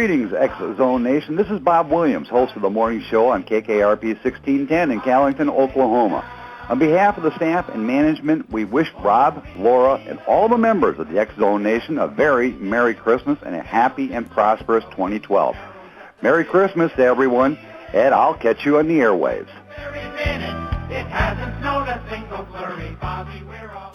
Greetings, X-Zone Nation. This is Bob Williams, host of the morning show on KKRP 1610 in Callington, Oklahoma. On behalf of the staff and management, we wish Rob, Laura, and all the members of the X-Zone Nation a very Merry Christmas and a happy and prosperous 2012. Merry Christmas to everyone, and I'll catch you on the airwaves. It hasn't snowed a single flurry, Bobby, we're all...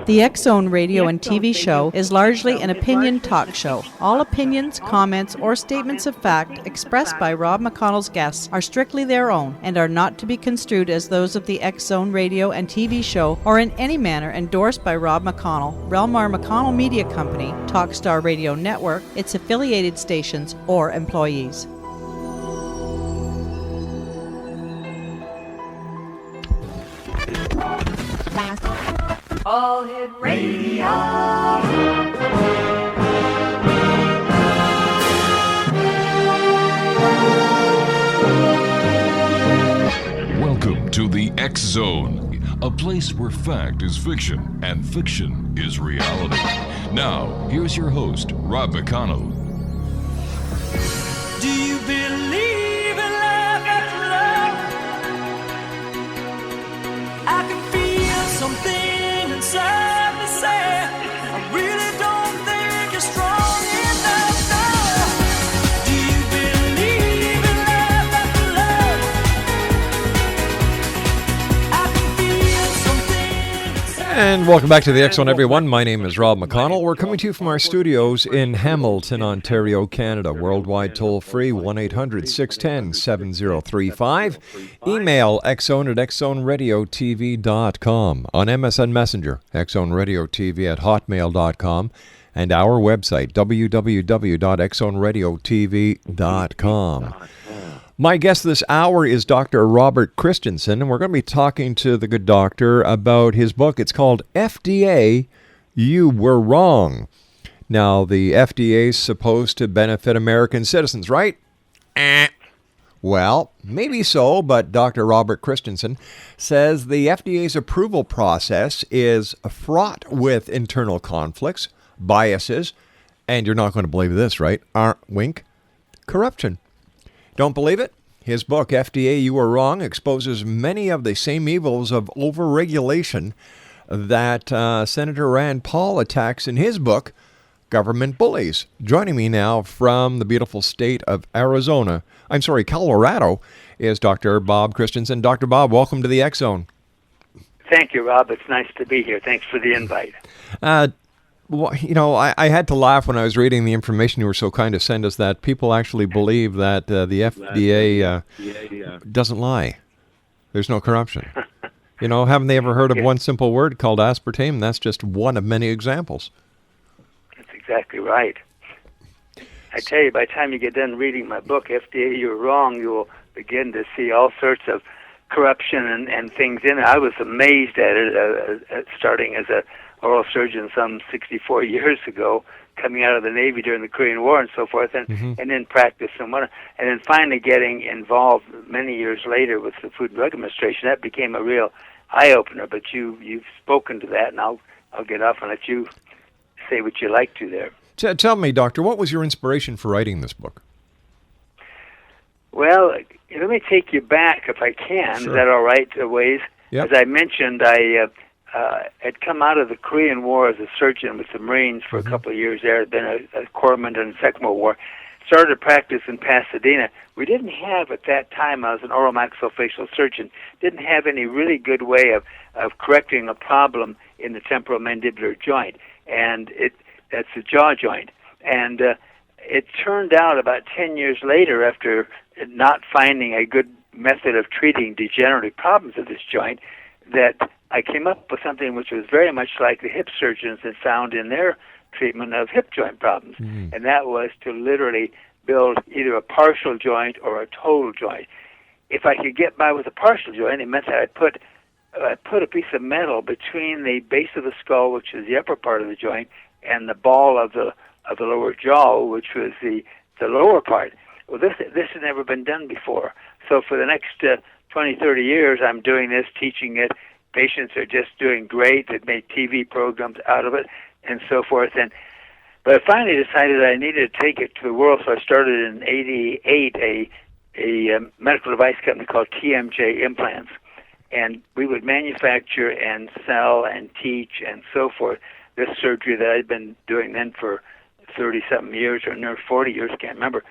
The X-Zone radio and TV show is largely an opinion talk show. All opinions, comments, or statements of fact expressed by Rob McConnell's guests are strictly their own and are not to be construed as those of the X-Zone radio and TV show or in any manner endorsed by Rob McConnell, Relmar McConnell Media Company, Talkstar Radio Network, its affiliated stations, or employees. All Hit Radio. Welcome to the X-Zone, a place where fact is fiction and fiction is reality. Now, here's your host, Rob McConnell. Do you believe in love after love? I can feel something inside me say, I really don't think you're strong enough now. Do you believe in love after love? I can feel something inside. And welcome back to the X-Zone, everyone. My name is Rob McConnell. We're coming to you from our studios in Hamilton, Ontario, Canada. Worldwide toll-free, 1-800-610-7035. Email xzone at xzoneradiotv.com. On MSN Messenger, xzoneradiotv at hotmail.com. And our website, www.xzoneradiotv.com. My guest this hour is Dr. Robert Christensen, and we're going to be talking to the good doctor about his book. It's called FDA, You Were Wrong. Now, the FDA is supposed to benefit American citizens, right? Well, maybe so, but Dr. Robert Christensen says the FDA's approval process is fraught with internal conflicts, biases, and you're not going to believe this, right? Wink, corruption. Don't believe it? His book, FDA, You Were Wrong, exposes many of the same evils of overregulation that Senator Rand Paul attacks in his book, Government Bullies. Joining me now from the beautiful state of Colorado, is Dr. Bob Christensen. Dr. Bob, welcome to the X-Zone. Thank you, Rob. It's nice to be here. Thanks for the invite. Well, you know, I had to laugh when I was reading the information you were so kind to send us that people actually believe that the FDA doesn't lie. There's no corruption. You know, haven't they ever heard of one simple word called aspartame? That's just one of many examples. That's exactly right. I tell you, by the time you get done reading my book, FDA, You're Wrong, you'll begin to see all sorts of corruption and things in it. I was amazed at it, starting as a oral surgeon some 64 years ago, coming out of the Navy during the Korean War and so forth, and in practice, and then finally getting involved many years later with the Food and Drug Administration. That became a real eye-opener, but you've spoken to that, and I'll get off and let you say what you like to there. Tell me, Doctor, what was your inspiration for writing this book? Well, let me take you back, if I can. Sure. Is that all right, a ways? Yep. As I mentioned, I had come out of the Korean War as a surgeon with the Marines for a couple of years there. I'd been a corpsman in the Second World War. Started to practice in Pasadena. We didn't have, at that time, I was an oral maxillofacial surgeon, didn't have any really good way of correcting a problem in the temporomandibular joint, and that's the jaw joint. And it turned out about 10 years later, after not finding a good method of treating degenerative problems of this joint, that I came up with something which was very much like the hip surgeons had found in their treatment of hip joint problems, and that was to literally build either a partial joint or a total joint. If I could get by with a partial joint, it meant that I put a piece of metal between the base of the skull, which is the upper part of the joint, and the ball of the lower jaw, which was the lower part. Well, this had never been done before. So for the next 20, 30 years, I'm doing this, teaching it. Patients are just doing great. They've made TV programs out of it. and so forth. But I finally decided I needed to take it to the world, so I started in '88 a medical device company called TMJ Implants, and we would manufacture and sell and teach and so forth this surgery that I'd been doing then for 30-something years or near 40 years, can't remember.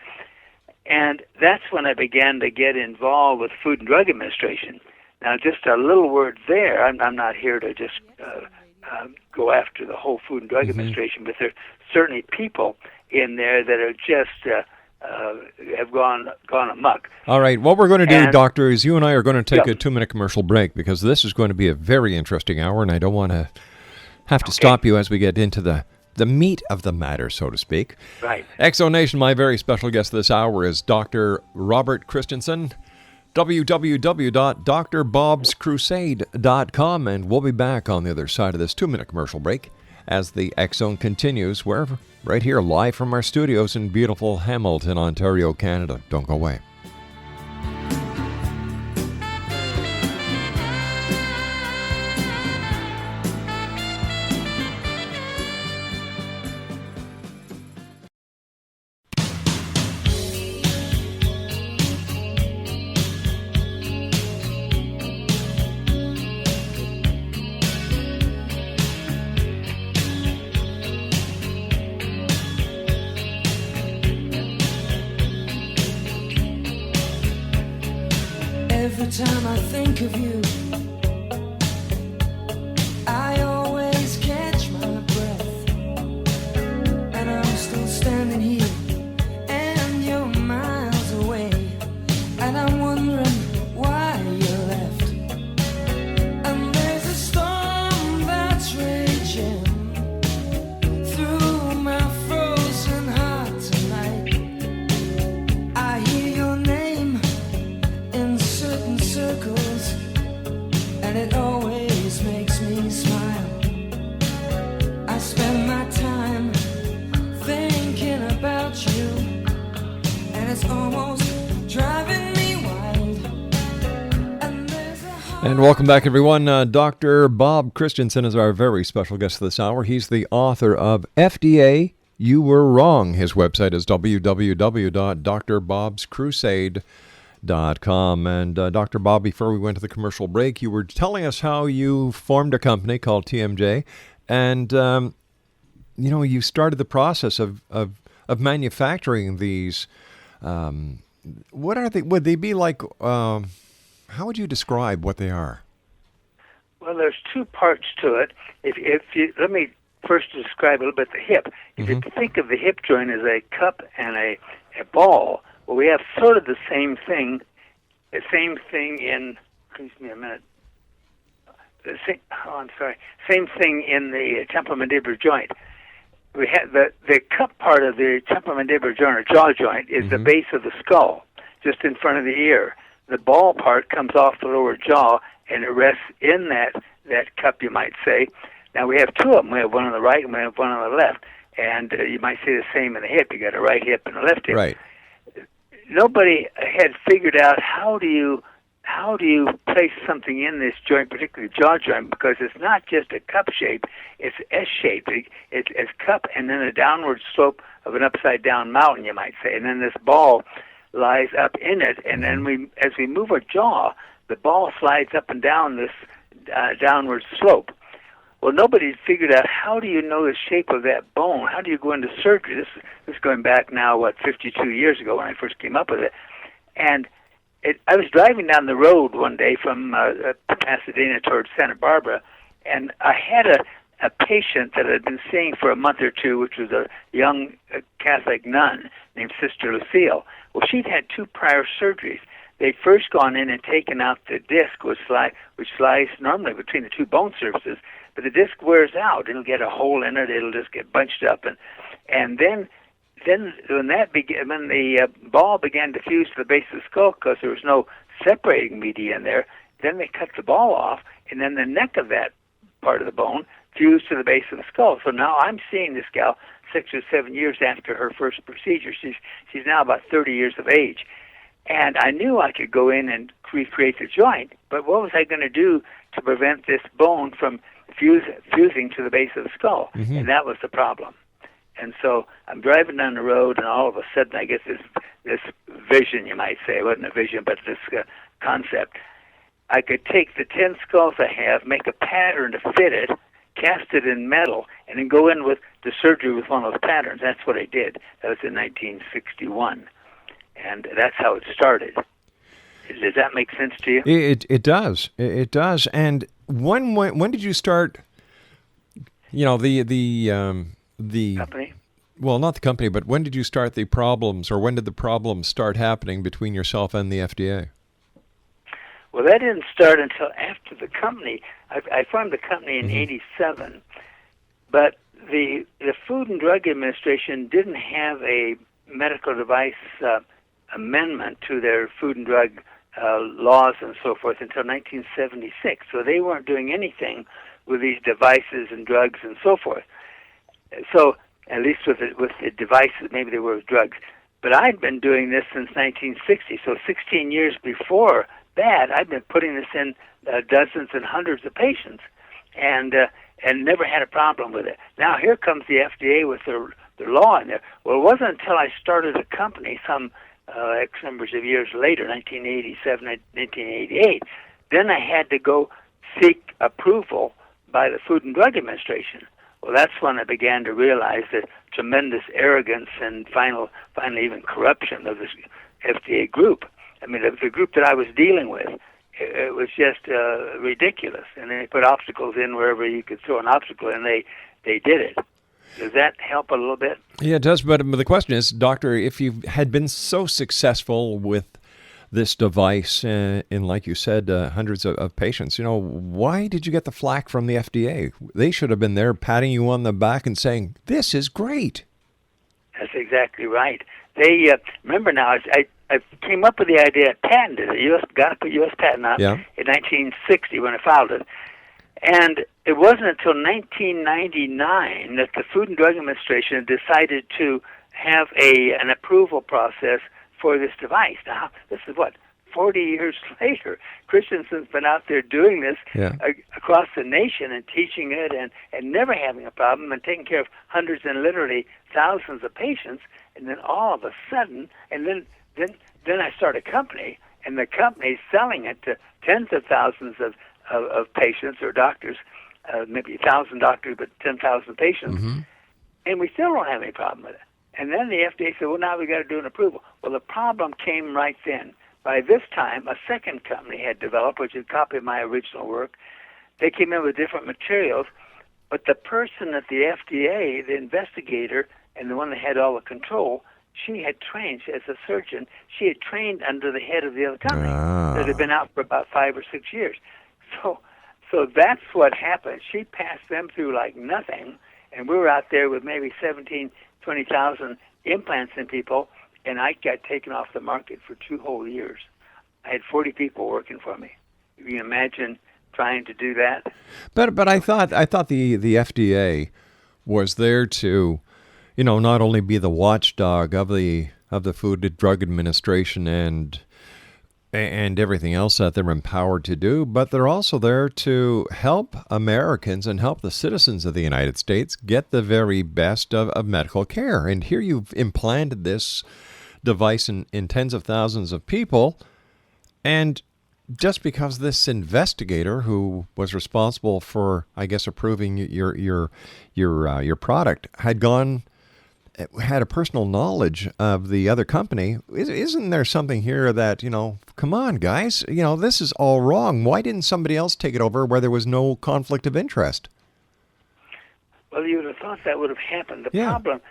And that's when I began to get involved with Food and Drug Administration. Now, just a little word there. I'm not here to just go after the whole Food and Drug Administration, but there's certainly people in there that are just have gone amok. All right. What we're going to do, Doctor, is you and I are going to take a 2-minute commercial break, because this is going to be a very interesting hour, and I don't want to have to stop you as we get into the meat of the matter, so to speak. Right. Exonation, my very special guest this hour is Dr. Robert Christensen, www.drbobscrusade.com, and we'll be back on the other side of this 2-minute commercial break as the X-Zone continues, wherever, right here, live from our studios in beautiful Hamilton, Ontario, Canada. Don't go away. Every time I think of you, I always catch my breath, and I'm still standing here, and you're miles away, and I'm wondering why you left. And there's a storm that's raging through my frozen heart tonight. I hear your name in certain circles, and it always makes me smile. I spend my time thinking about you, and it's almost driving me wild. And welcome back, everyone. Dr. Bob Christensen is our very special guest this hour. He's the author of FDA, You Were Wrong. His website is www.drbobscrusade.com. And Dr. Bob, before we went to the commercial break, you were telling us how you formed a company called TMJ, and you started the process of manufacturing these. What are they? Would they be like? How would you describe what they are? Well, there's two parts to it. If you let me first describe a little bit the hip. If you think of the hip joint as a cup and a ball, well, we have sort of the same thing. The same thing in. Excuse me a minute. Same thing in the temporomandibular joint. We have the cup part of the temporomandibular joint or jaw joint is the base of the skull, just in front of the ear. The ball part comes off the lower jaw, and it rests in that cup, you might say. Now, we have two of them. We have one on the right and we have one on the left. And you might say the same in the hip. You got a right hip and a left hip. Right. Nobody had figured out how do you place something in this joint, particularly the jaw joint, because it's not just a cup shape, it's S-shaped. It's cup and then a downward slope of an upside-down mountain, you might say. And then this ball lies up in it, and then as we move our jaw, the ball slides up and down this downward slope. Well, nobody figured out how do you know the shape of that bone? How do you go into surgery? This is going back now, 52 years ago when I first came up with it. And I was driving down the road one day from Pasadena towards Santa Barbara, and I had a patient that I'd been seeing for a month or two, which was a young Catholic nun named Sister Lucille. Well, she'd had 2 prior surgeries. They'd first gone in and taken out the disc, which lies normally between the 2 bone surfaces, but the disc wears out. It'll get a hole in it. It'll just get bunched up, and then when the ball began to fuse to the base of the skull, because there was no separating media in there, then they cut the ball off, and then the neck of that part of the bone fused to the base of the skull. So now I'm seeing this gal 6 or 7 years after her first procedure. She's now about 30 years of age. And I knew I could go in and recreate the joint, but what was I going to do to prevent this bone from fusing to the base of the skull, and that was the problem. And so I'm driving down the road, and all of a sudden I get this vision, you might say. It wasn't a vision, but this concept. I could take the 10 skulls I have, make a pattern to fit it, cast it in metal, and then go in with the surgery with one of those patterns. That's what I did. That was in 1961, and that's how it started. Does that make sense to you? It does. It does. And when did you start? You know, the Company? Well, not the company, but when did you start the problems, or when did the problems start happening between yourself and the FDA? Well, that didn't start until after the company. I formed the company in '87, but the Food and Drug Administration didn't have a medical device amendment to their food and drug laws and so forth until 1976. So they weren't doing anything with these devices and drugs and so forth. So at least with the devices, maybe they were with drugs. But I'd been doing this since 1960, so 16 years before that, I've been putting this in dozens and hundreds of patients, and never had a problem with it. Now here comes the FDA with their law in there. Well, it wasn't until I started a company some X numbers of years later, 1987, 1988, then I had to go seek approval by the Food and Drug Administration. Well, that's when I began to realize the tremendous arrogance and finally even corruption of this FDA group. I mean, the group that I was dealing with, it was just ridiculous. And they put obstacles in wherever you could throw an obstacle, and they did it. Does that help a little bit? Yeah, it does. But the question is, Doctor, if you had been so successful with this device in, like you said, hundreds of patients, why did you get the flack from the FDA? They should have been there patting you on the back and saying, this is great. That's exactly right. They remember now, I came up with the idea, I patented it, got a U.S. patent out in 1960 when I filed it. And it wasn't until 1999 that the Food and Drug Administration decided to have an approval process for this device. Now, this is 40 years later. Christensen's been out there doing this across the nation and teaching it and never having a problem and taking care of hundreds and literally thousands of patients. And then all of a sudden, and then I start a company, and the company's selling it to tens of thousands of patients or doctors, maybe 1,000 doctors, but 10,000 patients, and we still don't have any problem with it. And then the FDA said, well, now we got to do an approval. Well, the problem came right then. By this time, a second company had developed, which is a copy of my original work. They came in with different materials, but the person at the FDA, the investigator, and the one that had all the control, she had trained as a surgeon. She had trained under the head of the other company that had been out for about 5 or 6 years. So that's what happened. She passed them through like nothing, and we were out there with maybe 20,000 implants in people, and I got taken off the market for 2 whole years. I had 40 people working for me. You can imagine trying to do that. But I thought the FDA was there to, not only be the watchdog of the Food and Drug Administration and everything else that they're empowered to do, but they're also there to help Americans and help the citizens of the United States get the very best of medical care. And here you've implanted this device in tens of thousands of people, and just because this investigator who was responsible for, I guess, approving your product had a personal knowledge of the other company, isn't there something here that, come on, guys, this is all wrong. Why didn't somebody else take it over where there was no conflict of interest? Well, you would have thought that would have happened. The problem,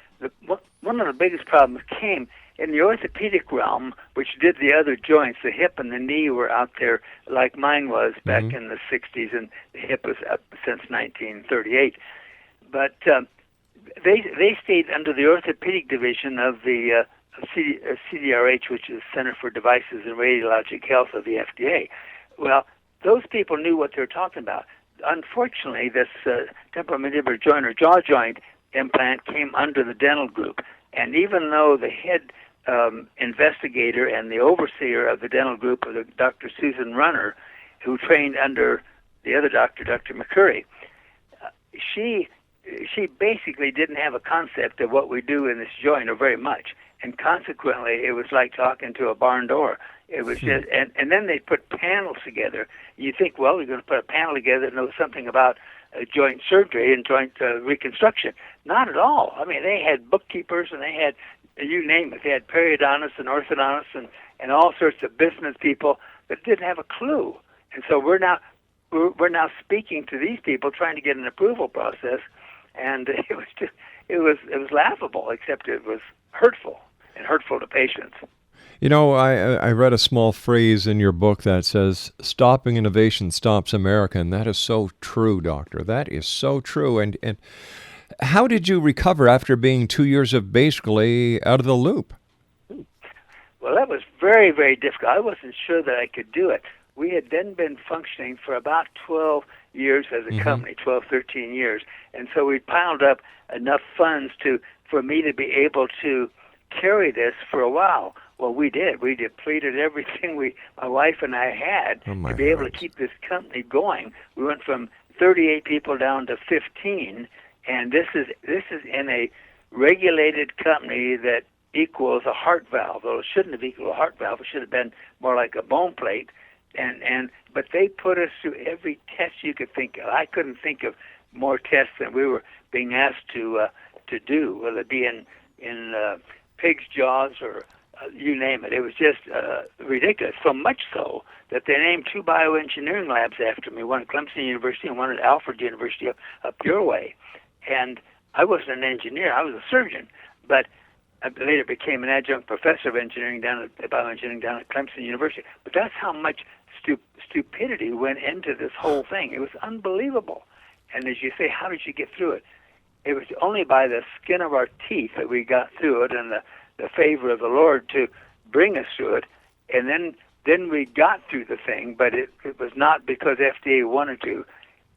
one of the biggest problems came in the orthopedic realm, which did the other joints. The hip and the knee were out there like mine was back in the 60s, and the hip was up since 1938. But they stayed under the orthopedic division of the CDRH, which is Center for Devices and Radiologic Health of the FDA. Well, those people knew what they were talking about. Unfortunately, this temporomandibular joint or jaw joint implant came under the dental group. And even though the head investigator and the overseer of the dental group was Dr. Susan Runner, who trained under the other doctor, Dr. McCurry, she basically didn't have a concept of what we do in this joint, or very much, and consequently, it was like talking to a barn door. It was just, and then they put panels together. You think, well, we're going to put a panel together that knows something about joint surgery and joint reconstruction. Not at all. I mean, they had bookkeepers and they had, you name it, they had periodontists and orthodontists and all sorts of business people that didn't have a clue. And so we're now speaking to these people, trying to get an approval process, and it was laughable, except it was hurtful to patients. You know, I read a small phrase in your book that says, "Stopping innovation stops America," and that is so true, Doctor. That is so true. And how did you recover after being 2 years of basically out of the loop? Well, that was very, very difficult. I wasn't sure that I could do it. We had then been functioning for about 12 years as a company, 12, 13 years. And so we piled up enough funds for me to be able to carry this for a while. Well, we did. We depleted everything my wife and I had to be able to keep this company going. We went from 38 people down to 15, and this is in a regulated company that equals a heart valve. Well, it shouldn't have equaled a heart valve. It should have been more like a bone plate. But they put us through every test you could think of. I couldn't think of more tests than we were being asked to do, whether it be in pig's jaws or you name it. It was just ridiculous. So much so that they named 2 bioengineering labs after me, one at Clemson University and one at Alfred University up your way. And I wasn't an engineer. I was a surgeon. But I later became an adjunct professor of engineering bioengineering down at Clemson University. But that's how much stupidity went into this whole thing. It was unbelievable. And as you say, how did you get through it? It was only by the skin of our teeth that we got through it, and the favor of the Lord to bring us through it. And then we got through the thing, but it was not because FDA wanted to.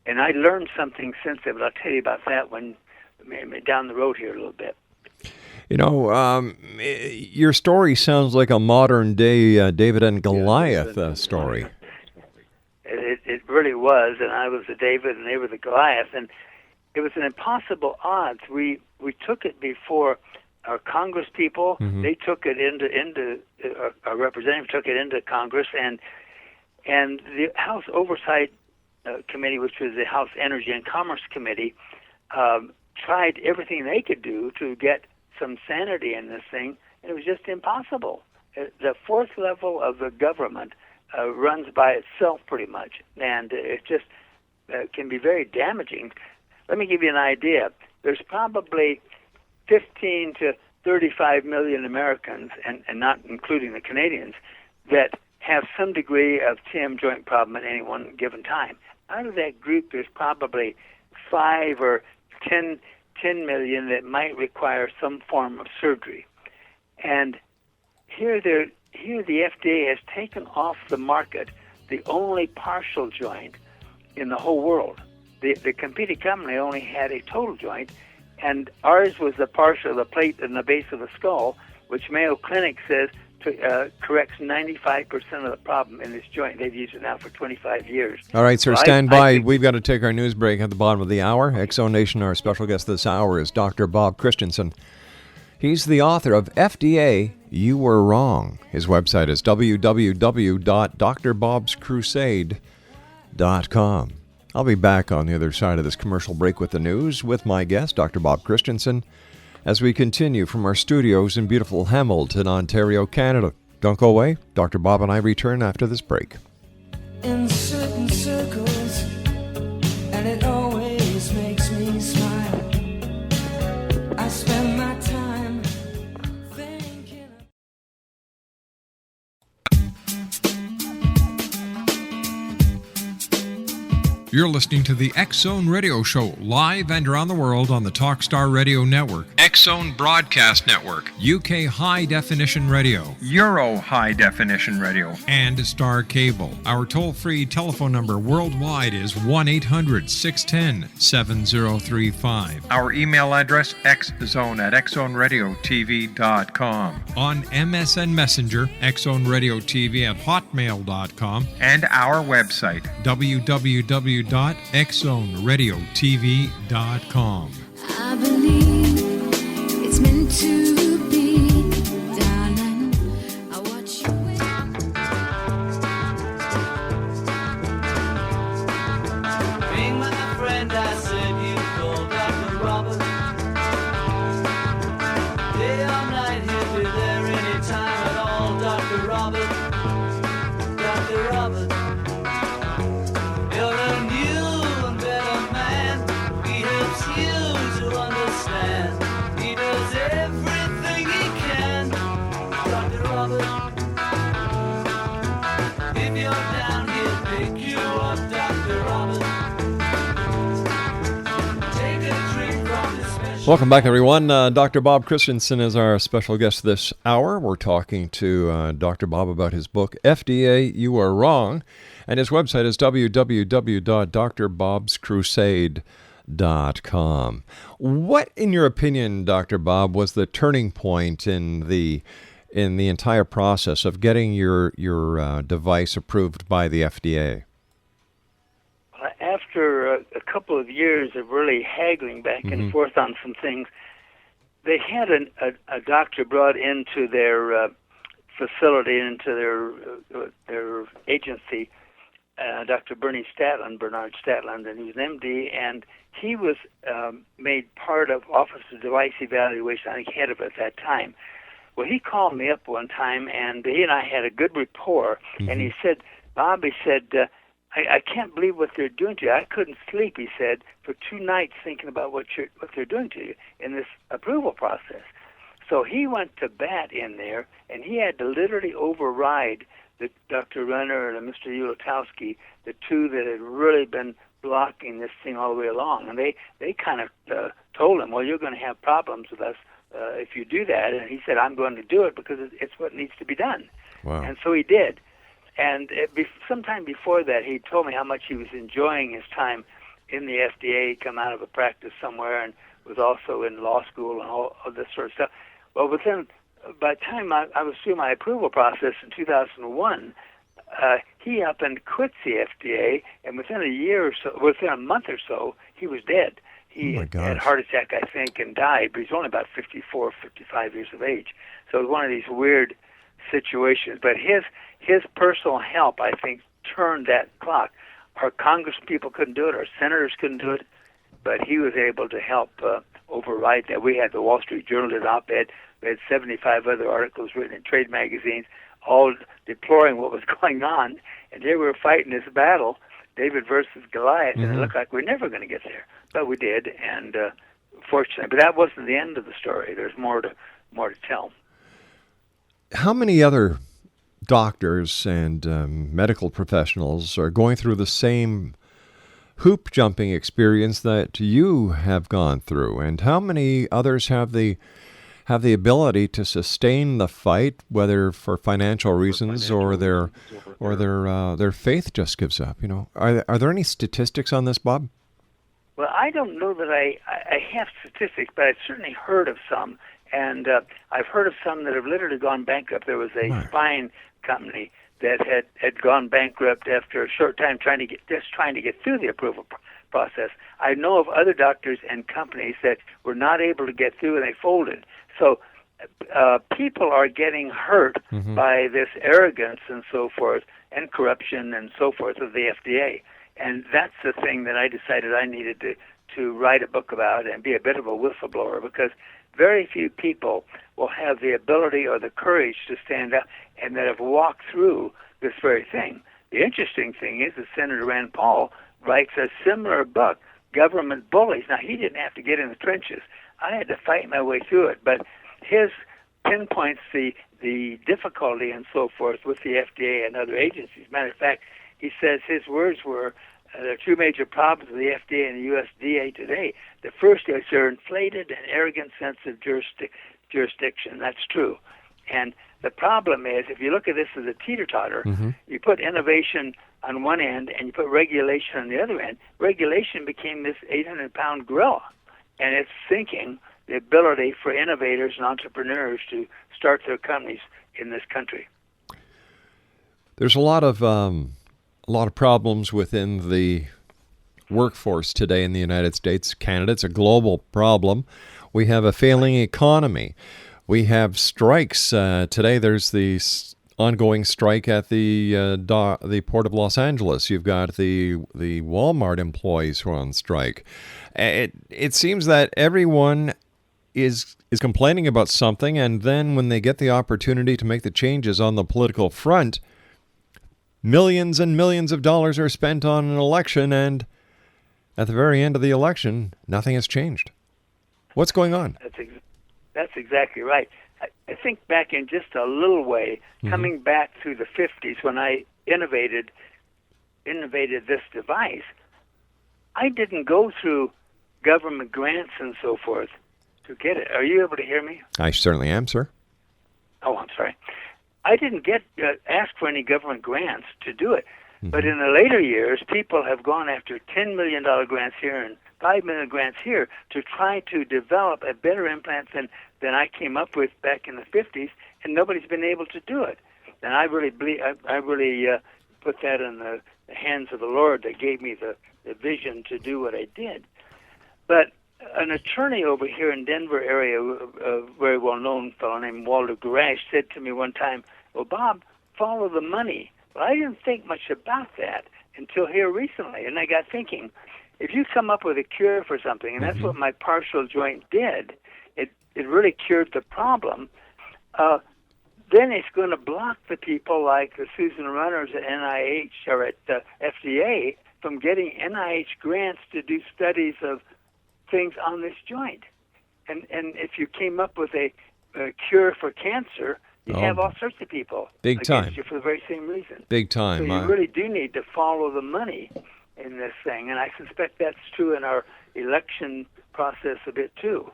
And I learned something since then, but I'll tell you about that when down the road here a little bit. You know, your story sounds like a modern-day David and Goliath story. It really was, and I was the David and they were the Goliath, and it was an impossible odds. We took it before our Congress people. They took it into our representative took it into Congress, and the House Oversight Committee, which was the House Energy and Commerce Committee, tried everything they could do to get some sanity in this thing, and it was just impossible. The fourth level of the government runs by itself pretty much, and it just can be very damaging. Let me give you an idea. There's probably 15 to 35 million Americans, and not including the Canadians, that have some degree of TM joint problem at any one given time. Out of that group, there's probably 5 or 10 million that might require some form of surgery. And here the FDA has taken off the market the only partial joint in the whole world. The competing company only had a total joint, and ours was the partial, the plate in the base of the skull, which Mayo Clinic says corrects 95% of the problem in this joint. They've used it now for 25 years. All right, sir, stand by. We've got to take our news break at the bottom of the hour. Exo Nation, our special guest this hour is Dr. Bob Christensen. He's the author of FDA, You Were Wrong. His website is www.drbobscrusade.com. I'll be back on the other side of this commercial break with the news with my guest, Dr. Bob Christensen, as we continue from our studios in beautiful Hamilton, Ontario, Canada. Don't go away. Dr. Bob and I return after this break. In certain circles, and it always makes me smile. I spend my time thinking. You're listening to the X-Zone Radio Show, live and around the world on the Talkstar Radio Network, X-Zone Broadcast Network, UK High Definition Radio, Euro High Definition Radio, and Star Cable. Our toll-free telephone number worldwide is 1-800-610-7035. Our email address, xzone@xzoneradiotv.com. On MSN Messenger, xzoneradiotv@hotmail.com, and our website, www.xzone.radio. www.xzoneradiotv.com. I believe it's meant to be, darling. I watch you wait. Ring my friend, I said you called Dr. Robert. Day or night, he'll be there anytime at all, Dr. Robert. Dr. Robert. You're a new and better man. He helps you to understand. He does everything he can. Dr. Robert. If you're down, he'll pick you up, Dr. Robert. Take a drink from the special. Welcome back, everyone. Dr. Bob Christensen is our special guest this hour. We're talking to Dr. Bob about his book, FDA, You Are Wrong. And his website is www.drbobscrusade.com. What, in your opinion, Dr. Bob, was the turning point in the entire process of getting your device approved by the FDA? After a couple of years of really haggling back and forth on some things, they had a doctor brought into their facility, into their agency, Dr. Bernard Statland, and he was an MD, and he was made part of Office of Device Evaluation, I think head of it at that time. Well, he called me up one time, and he and I had a good rapport, and he said, Bob, he said, I can't believe what they're doing to you. I couldn't sleep, he said, for 2 nights thinking about what they're doing to you in this approval process. So he went to bat in there, and he had to literally override Dr. Renner and Mr. Ulatowski, the two that had really been blocking this thing all the way along. And they kind of told him, well, you're going to have problems with us if you do that. And he said, I'm going to do it because it's what needs to be done. Wow. And so he did. And sometime before that, he told me how much he was enjoying his time in the FDA. He'd come out of a practice somewhere and was also in law school and all of this sort of stuff. Well, by the time I was through my approval process in 2001, he up and quit the FDA, and within a month or so, he was dead. He had a heart attack, I think, and died, but he's only about 54, 55 years of age. So it was one of these weird situations. But his personal help, I think, turned that clock. Our Congress people couldn't do it, our senators couldn't do it, but he was able to help override that. We had the Wall Street Journal did an op-ed. We had 75 other articles written in trade magazines, all deploring what was going on, and they were fighting this battle, David versus Goliath, and it looked like we're never going to get there, but we did, and fortunately, but that wasn't the end of the story. There's more to tell. How many other doctors and medical professionals are going through the same hoop jumping experience that you have gone through, and how many others have the ability to sustain the fight, whether for financial reasons or their faith just gives up? You know, are there any statistics on this, Bob? Well, I don't know that I have statistics, but I've certainly heard of some, and I've heard of some that have literally gone bankrupt. There was a spine company that had gone bankrupt after a short time trying to get through the approval process. I know of other doctors and companies that were not able to get through and they folded. So people are getting hurt by this arrogance and so forth, and corruption and so forth of the FDA. And that's the thing that I decided I needed to write a book about and be a bit of a whistleblower, because very few people will have the ability or the courage to stand up and that have walked through this very thing. The interesting thing is that Senator Rand Paul writes a similar book, Government Bullies. Now, he didn't have to get in the trenches. I had to fight my way through it, but his pinpoints the difficulty and so forth with the FDA and other agencies. Matter of fact, he says his words were, there are two major problems with the FDA and the USDA today. The first is their inflated and arrogant sense of jurisdiction. That's true. And the problem is, if you look at this as a teeter-totter, you put innovation on one end and you put regulation on the other end. Regulation became this 800-pound gorilla, and it's sinking the ability for innovators and entrepreneurs to start their companies in this country. There's a lot of problems within the workforce today in the United States, Canada. It's a global problem. We have a failing economy. We have strikes. Today there's the ongoing strike at the Port of Los Angeles. You've got the Walmart employees who are on strike. It seems that everyone is complaining about something, and then when they get the opportunity to make the changes on the political front, millions and millions of dollars are spent on an election, and at the very end of the election, nothing has changed. What's going on? That's exactly right. I think back in just a little way, coming back through the 50s when I innovated this device, I didn't go through government grants and so forth to get it. Are you able to hear me? I certainly am, sir. Oh, I'm sorry. I didn't get asked for any government grants to do it. But in the later years, people have gone after $10 million grants here and $5 million grants here to try to develop a better implant than I came up with back in the 50s, and nobody's been able to do it. And I really put that in the hands of the Lord that gave me the vision to do what I did. But an attorney over here in Denver area, a very well-known fellow named Walter Garash, said to me one time, "Well, Bob, follow the money." Well, I didn't think much about that until here recently, and I got thinking, if you come up with a cure for something, and that's what my partial joint did, it really cured the problem, then it's going to block the people like the Susan Runners at NIH or at the FDA from getting NIH grants to do studies of things on this joint. And if you came up with a cure for cancer, you have all sorts of people against you for the very same reason. Big time. So you really do need to follow the money in this thing, and I suspect that's true in our election process a bit too.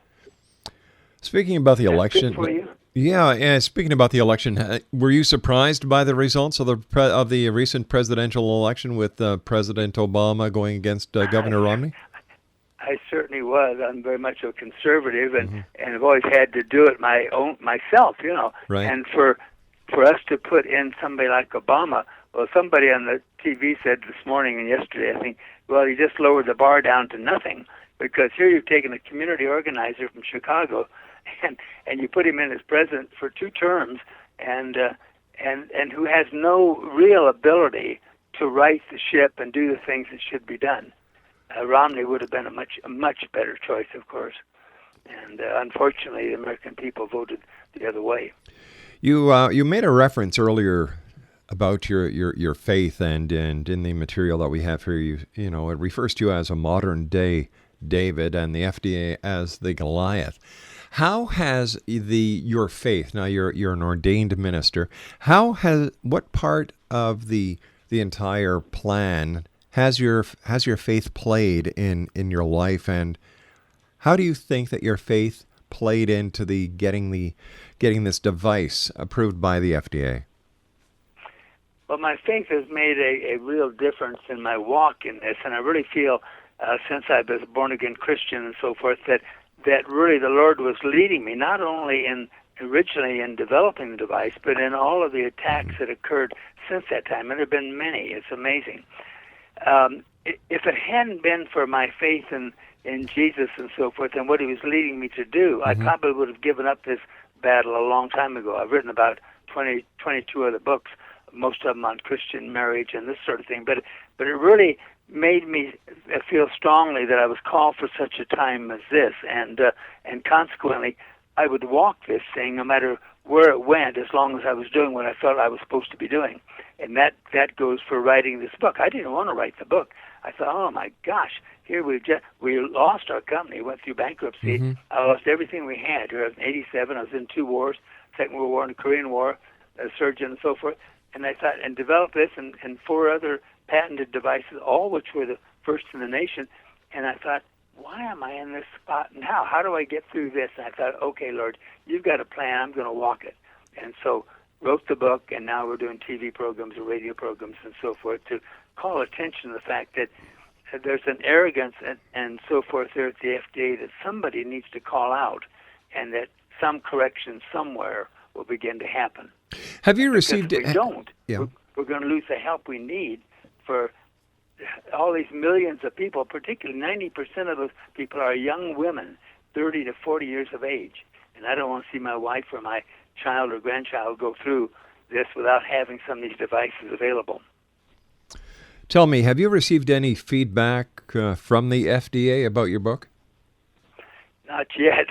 Speaking about the election, for you? Yeah. Speaking about the election, were you surprised by the results of the recent presidential election with President Obama going against Governor Romney? I certainly was. I'm very much a conservative, and I've always had to do it myself, you know. Right. And for us to put in somebody like Obama, well, somebody on the TV said this morning and yesterday, I think, well, he just lowered the bar down to nothing, because here you've taken a community organizer from Chicago, and you put him in as president for 2 terms, and who has no real ability to right the ship and do the things that should be done. Romney would have been a much better choice, of course, and unfortunately, the American people voted the other way. You made a reference earlier about your faith, and in the material that we have here, you know, it refers to you as a modern day David and the FDA as the Goliath. How has your faith, now you're an ordained minister, what part of the entire plan has your faith played in your life, and how do you think that your faith played into the getting this device approved by the FDA? Well, my faith has made a real difference in my walk in this, and I really feel since I was a born-again Christian and so forth that really the Lord was leading me, not only originally in developing the device, but in all of the attacks that occurred since that time, and there have been many. It's amazing. If it hadn't been for my faith in Jesus and so forth and what he was leading me to do, I probably would have given up this battle a long time ago. I've written about 22 other books, most of them on Christian marriage and this sort of thing, but it really made me feel strongly that I was called for such a time as this, and consequently, I would walk this thing no matter where it went, as long as I was doing what I felt I was supposed to be doing. And that goes for writing this book. I didn't want to write the book. I thought, oh my gosh, here we lost our company, went through bankruptcy. I lost everything we had. Here I was in '87. I was in 2 wars, Second World War and the Korean War, a surgeon and so forth. And I thought, and developed this and 4 other patented devices, all which were the first in the nation. And I thought, why am I in this spot now? How do I get through this? And I thought, okay, Lord, you've got a plan. I'm going to walk it. And so wrote the book, and now we're doing TV programs and radio programs and so forth to call attention to the fact that there's an arrogance and so forth there at the FDA that somebody needs to call out, and that some correction somewhere will begin to happen. Have you received it? If we don't, yeah. we're going to lose the help we need for all these millions of people, particularly 90% of those people are young women, 30 to 40 years of age. And I don't want to see my wife or my child or grandchild go through this without having some of these devices available. Tell me, have you received any feedback from the FDA about your book? Not yet.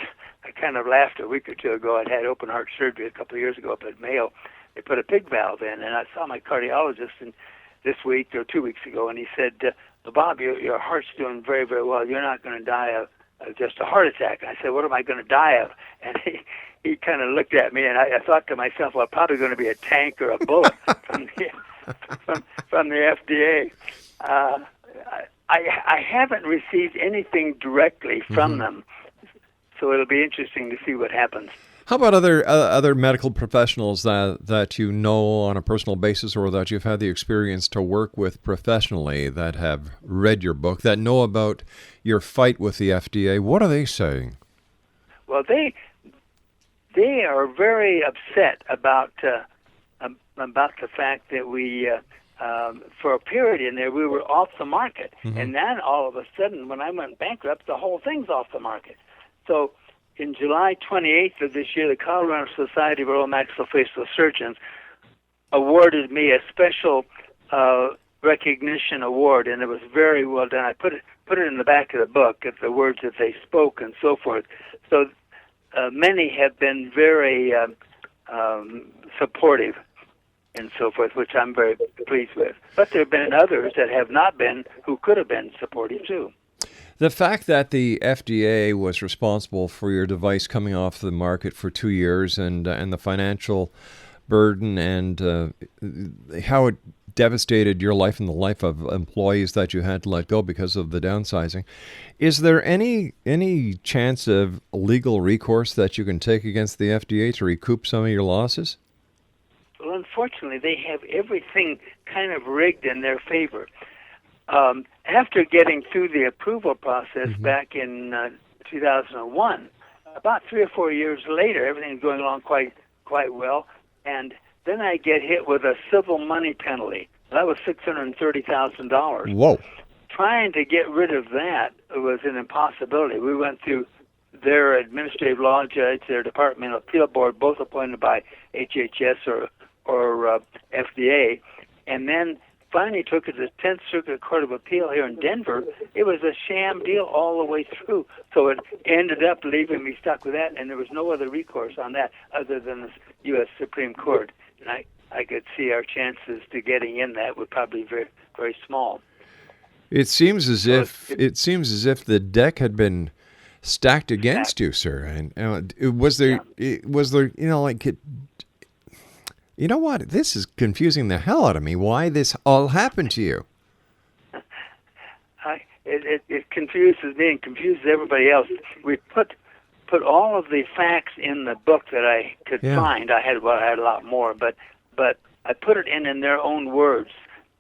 I kind of laughed a week or two ago. I'd had open heart surgery a couple of years ago up at Mayo. They put a pig valve in, and I saw my cardiologist this week or 2 weeks ago, and he said, Bob, your heart's doing very, very well. You're not going to die of just a heart attack. And I said, what am I going to die of? And he kind of looked at me, and I thought to myself, well, probably going to be a tank or a bullet from the FDA. I haven't received anything directly from them, so it'll be interesting to see what happens. How about other medical professionals that you know on a personal basis, or that you've had the experience to work with professionally, that have read your book, that know about your fight with the FDA? What are they saying? Well, they are very upset about the fact that we, for a period in there, we were off the market, and then all of a sudden, when I went bankrupt, the whole thing's off the market. So, in July 28th of this year, the Colorado Society of Oral Maxillofacial Surgeons awarded me a special recognition award, and it was very well done. I put it in the back of the book, at the words that they spoke and so forth. So many have been very supportive and so forth, which I'm very pleased with. But there have been others that have not been, who could have been supportive too. The fact that the FDA was responsible for your device coming off the market for 2 years, and the financial burden, and how it devastated your life and the life of employees that you had to let go because of the downsizing, is there any chance of legal recourse that you can take against the FDA to recoup some of your losses? Well, unfortunately, they have everything kind of rigged in their favor. After getting through the approval process back in 2001, about 3 or 4 years later, everything's going along quite well, and then I get hit with a civil money penalty. That was $630,000. Whoa! Trying to get rid of that was an impossibility. We went through their administrative law judge, their Department of Appeal Board, both appointed by HHS or FDA, and then finally took it to the 10th Circuit Court of Appeal here in Denver. It was a sham deal all the way through. So it ended up leaving me stuck with that, and there was no other recourse on that other than the U.S. Supreme Court. And I could see our chances to getting in that would probably be very, very small. It seems as if the deck had been stacked against you, sir. And was there you know what? This is confusing the hell out of me. Why this all happened to you? It confuses me and confuses everybody else. We put all of the facts in the book that I could find. I had a lot more, but I put it in their own words.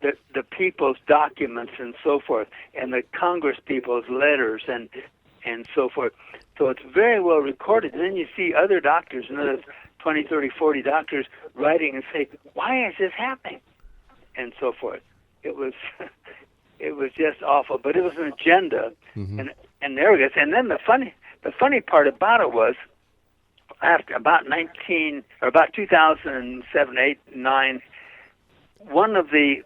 The people's documents and so forth, and the Congress people's letters and so forth. So it's very well recorded. And then you see other doctors, another 20, 30, 40 doctors writing and say, why is this happening? And so forth. It was just awful. But it was an agenda and arrogance. And then the funny part about it was, after about 2007, 8, 9, one of the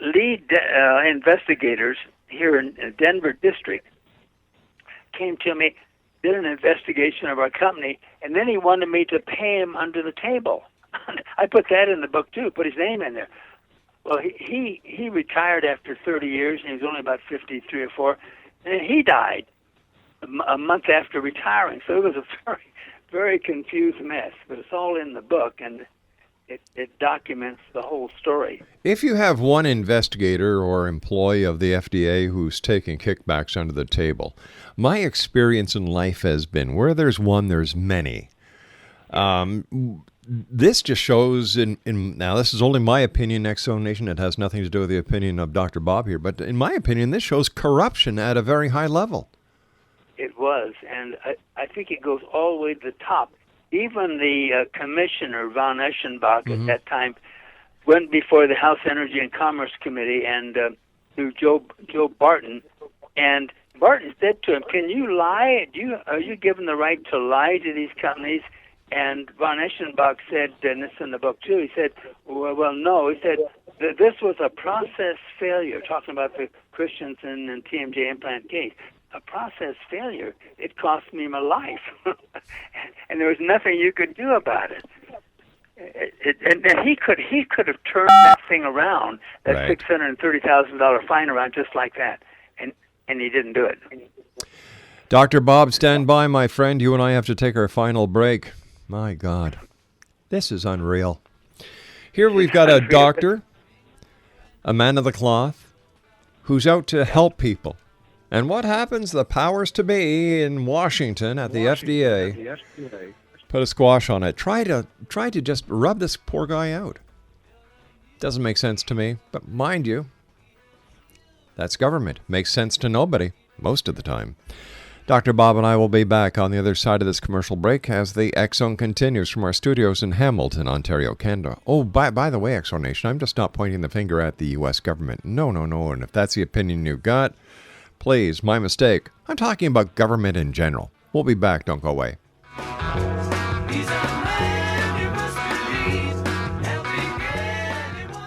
lead investigators here in Denver district came to me, did an investigation of our company, and then he wanted me to pay him under the table. I put that in the book too, put his name in there. Well, he retired after 30 years, and he was only about 53 or 4, and he died a month after retiring. So it was a very, very confused mess, but it's all in the book, and it documents the whole story. If you have one investigator or employee of the FDA who's taking kickbacks under the table, my experience in life has been where there's one, there's many. This just shows, now this is only my opinion, X-Zone Nation. It has nothing to do with the opinion of Dr. Bob here, but in my opinion, this shows corruption at a very high level. It was, and I think it goes all the way to the top. Even the commissioner, von Eschenbach, at that time, went before the House Energy and Commerce Committee and to Joe Barton, and Barton said to him, "Can you lie? Are you given the right to lie to these companies?" And von Eschenbach said, and it's in the book too, he said, well, no. He said this was a process failure, talking about the Christensen and TMJ implant case. A process failure. It cost me my life. And there was nothing you could do about it. And he could have turned that thing around, that Right. $630,000 fine around just like that. And he didn't do it. Dr. Bob, stand by, my friend. You and I have to take our final break. My God, this is unreal. Here we've got a doctor, a man of the cloth, who's out to help people. And what happens? The powers to be in Washington at the FDA put a squash on it. Try to just rub this poor guy out. Doesn't make sense to me, but mind you, that's government. Makes sense to nobody most of the time. Dr. Bob and I will be back on the other side of this commercial break as the X-Zone continues from our studios in Hamilton, Ontario, Canada. Oh, by the way, X-Zone Nation, I'm just not pointing the finger at the U.S. government. No. And if that's the opinion you've got, please, my mistake. I'm talking about government in general. We'll be back. Don't go away. He's a man you must believe, helping anyone.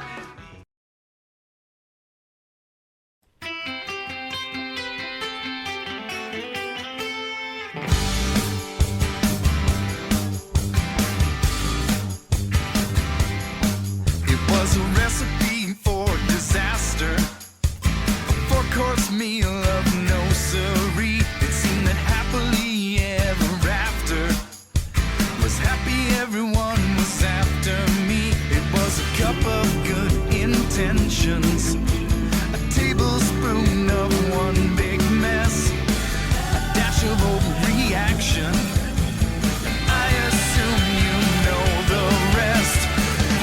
It was a recipe for disaster, a four-course meal of no siree. It seemed that happily ever after was happy, everyone was after me. It was a cup of good intentions, a tablespoon of one big mess, a dash of overreaction. I assume you know the rest.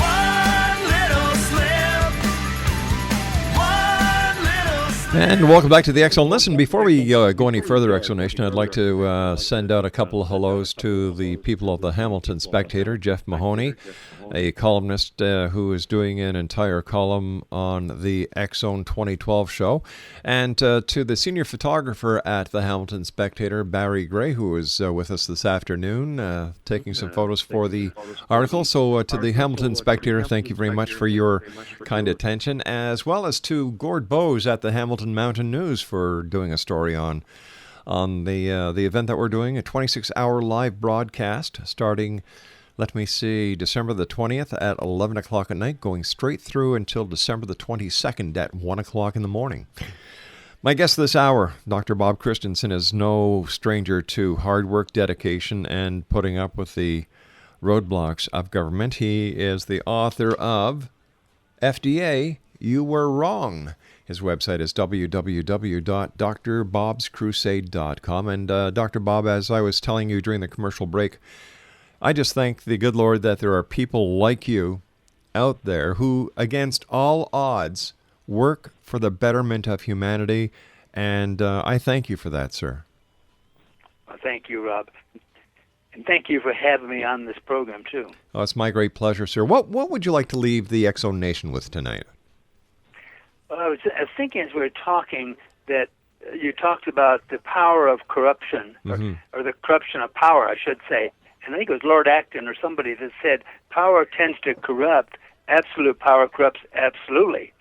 One little slip, one little slip. And welcome back to the X-Zone. Listen, before we go any further, X-Zone Nation, I'd like to send out a couple of hellos to the people of the Hamilton Spectator, Jeff Mahoney, a columnist who is doing an entire column on the X-Zone 2012 show, and to the senior photographer at the Hamilton Spectator, Barry Gray, who is with us this afternoon, taking some photos for the article. So to the Hamilton Spectator, thank you very much for your kind attention, as well as to Gord Bowes at the Hamilton Mountain News for doing a story on the event that we're doing, a 26-hour live broadcast starting, let me see, December the 20th at 11 o'clock at night, going straight through until December the 22nd at 1 o'clock in the morning. My guest this hour, Dr. Bob Christensen, is no stranger to hard work, dedication, and putting up with the roadblocks of government. He is the author of FDA, You Were Wrong. His website is www.drbobscrusade.com. And Dr. Bob, as I was telling you during the commercial break, I just thank the good Lord that there are people like you out there who, against all odds, work for the betterment of humanity. And I thank you for that, sir. Well, thank you, Rob. And thank you for having me on this program, too. Oh, it's my great pleasure, sir. What would you like to leave the X-Zone Nation with tonight? Well, I was thinking as we were talking that you talked about the power of corruption, or the corruption of power, I should say. And I think it was Lord Acton or somebody that said, power tends to corrupt, absolute power corrupts absolutely.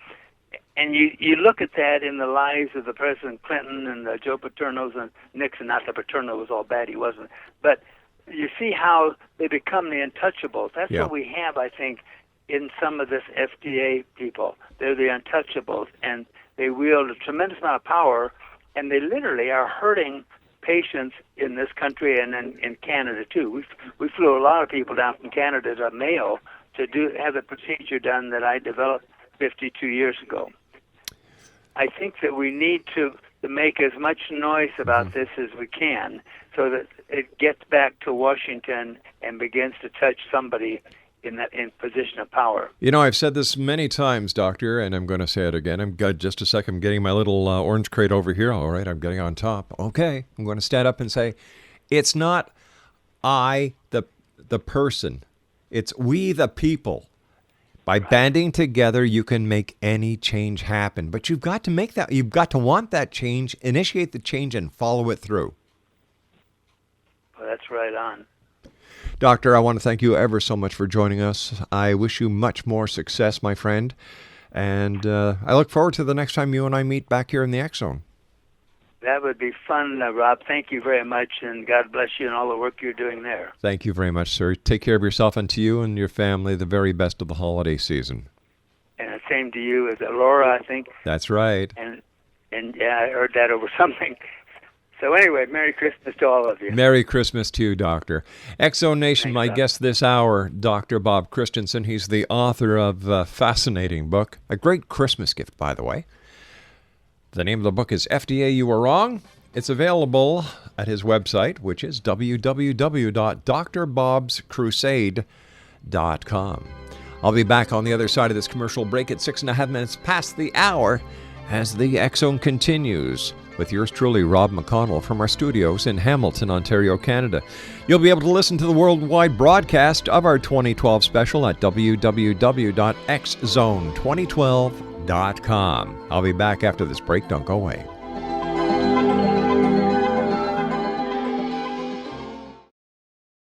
And you look at that in the lives of the President Clinton and the Joe Paternos and Nixon. Not that Paterno was all bad, he wasn't. But you see how they become the untouchables. That's what we have, I think, in some of this FDA people. They're the untouchables, and they wield a tremendous amount of power, and they literally are hurting patients in this country and in Canada, too. We flew a lot of people down from Canada to Mayo to have the procedure done that I developed 52 years ago. I think that we need to make as much noise about this as we can so that it gets back to Washington and begins to touch somebody in position of power. You know, I've said this many times, Doctor, and I'm going to say it again. I'm good. Just a second. I'm getting my little orange crate over here. All right, I'm getting on top. Okay, I'm going to stand up and say, it's not I, the person. It's we, the people. By banding together, you can make any change happen. But you've got to make that, you've got to want that change, initiate the change, and follow it through. Well, that's right on. Doctor, I want to thank you ever so much for joining us. I wish you much more success, my friend. And I look forward to the next time you and I meet back here in the X Zone. That would be fun, Rob. Thank you very much, and God bless you and all the work you're doing there. Thank you very much, sir. Take care of yourself, and to you and your family, the very best of the holiday season. And the same to you as Laura, I think. That's right. And yeah, I heard that over something. So anyway, Merry Christmas to all of you. Merry Christmas to you, Doctor. X Zone Nation, Thanks, my Rob. guest this hour, Dr. Bob Christensen. He's the author of a fascinating book, a great Christmas gift, by the way. The name of the book is FDA You Were Wrong. It's available at his website, which is www.drbobscrusade.com. I'll be back on the other side of this commercial break at 6.5 minutes past the hour as the X Zone continues with yours truly, Rob McConnell, from our studios in Hamilton, Ontario, Canada. You'll be able to listen to the worldwide broadcast of our 2012 special at www.xzone2012.com. I'll be back after this break. Don't go away.